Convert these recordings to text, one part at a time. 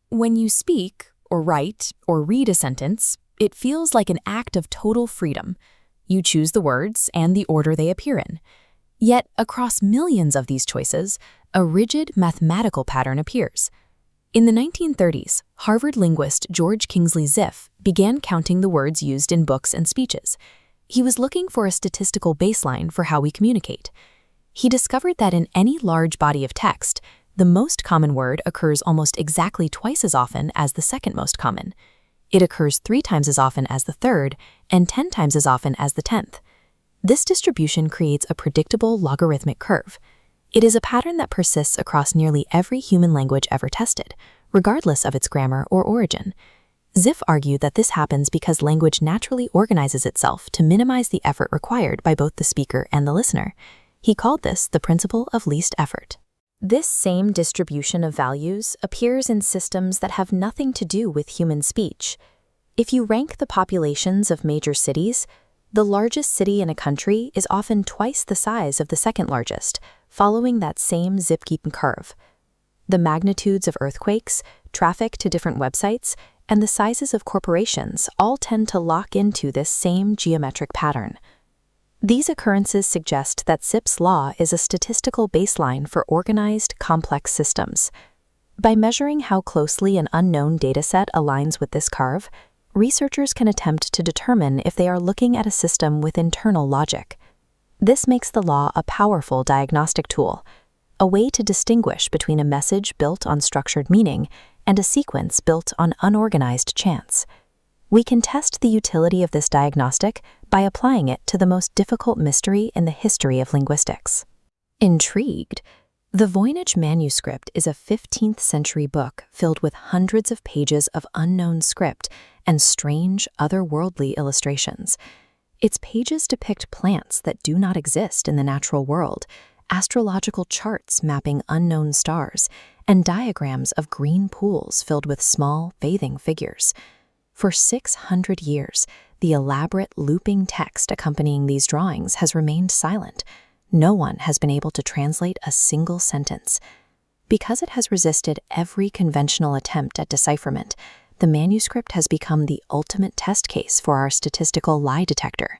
When you speak, or write, or read a sentence, it feels like an act of total freedom. You choose the words and the order they appear in. Yet, across millions of these choices, a rigid mathematical pattern appears. In the 1930s, Harvard linguist George Kingsley Ziff began counting the words used in books and speeches. He was looking for a statistical baseline for how we communicate. He discovered that in any large body of text, the most common word occurs almost exactly twice as often as the second most common. It occurs 3 times as often as the third and 10 times as often as the 10th. This distribution creates a predictable logarithmic curve. It is a pattern that persists across nearly every human language ever tested, regardless of its grammar or origin. Ziff argued that this happens because language naturally organizes itself to minimize the effort required by both the speaker and the listener. He called this the principle of least effort. This same distribution of values appears in systems that have nothing to do with human speech. If you rank the populations of major cities, the largest city in a country is often twice the size of the second largest, following that same Zipf curve. The magnitudes of earthquakes, traffic to different websites, and the sizes of corporations all tend to lock into this same geometric pattern. These occurrences suggest that Zipp's law is a statistical baseline for organized, complex systems. By measuring how closely an unknown dataset aligns with this curve, researchers can attempt to determine if they are looking at a system with internal logic. This makes the law a powerful diagnostic tool, a way to distinguish between a message built on structured meaning and a sequence built on unorganized chance. We can test the utility of this diagnostic by applying it to the most difficult mystery in the history of linguistics. Intrigued? The Voynich manuscript is a 15th century book filled with hundreds of pages of unknown script and strange, otherworldly illustrations. Its pages depict plants that do not exist in the natural world, astrological charts mapping unknown stars, and diagrams of green pools filled with small, bathing figures. For 600 years, the elaborate looping text accompanying these drawings has remained silent. No one has been able to translate a single sentence. Because it has resisted every conventional attempt at decipherment, the manuscript has become the ultimate test case for our statistical lie detector.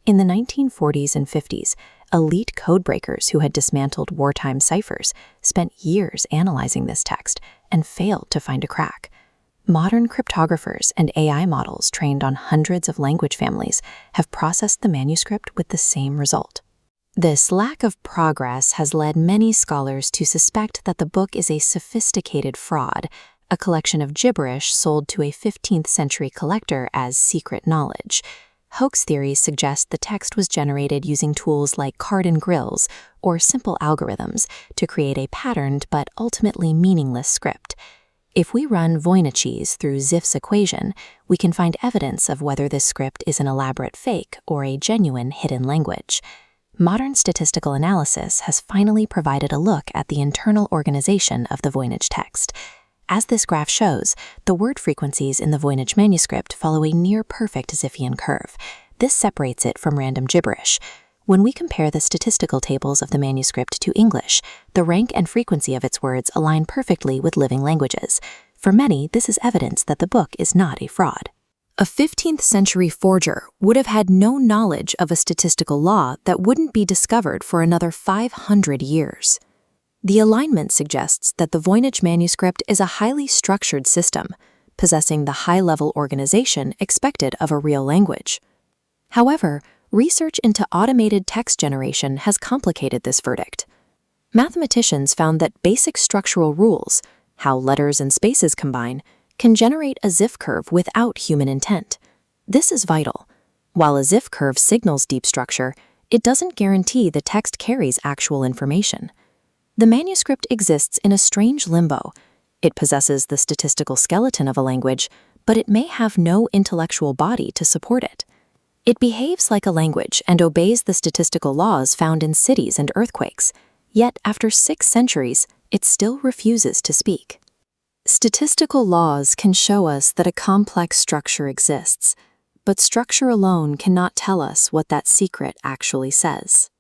In the 1940s and 50s, elite codebreakers who had dismantled wartime ciphers spent years analyzing this text and failed to find a crack. Modern cryptographers and AI models trained on hundreds of language families have processed the manuscript with the same result. This lack of progress has led many scholars to suspect that the book is a sophisticated fraud, a collection of gibberish sold to a 15th century collector as secret knowledge. Hoax theories suggest the text was generated using tools like card and grills or simple algorithms to create a patterned but ultimately meaningless script. If we run Voynich's through Ziff's equation, we can find evidence of whether this script is an elaborate fake or a genuine hidden language. Modern statistical analysis has finally provided a look at the internal organization of the Voynich text. As this graph shows, the word frequencies in the Voynich manuscript follow a near-perfect Zipfian curve. This separates it from random gibberish. When we compare the statistical tables of the manuscript to English, the rank and frequency of its words align perfectly with living languages. For many, this is evidence that the book is not a fraud. A 15th century forger would have had no knowledge of a statistical law that wouldn't be discovered for another 500 years. The alignment suggests that the Voynich manuscript is a highly structured system, possessing the high-level organization expected of a real language. However, research into automated text generation has complicated this verdict. Mathematicians found that basic structural rules, how letters and spaces combine, can generate a Ziff curve without human intent. This is vital. While a Ziff curve signals deep structure, it doesn't guarantee the text carries actual information. The manuscript exists in a strange limbo. It possesses the statistical skeleton of a language, but it may have no intellectual body to support it. It behaves like a language and obeys the statistical laws found in cities and earthquakes, yet after 6 centuries, it still refuses to speak. Statistical laws can show us that a complex structure exists, but structure alone cannot tell us what that secret actually says.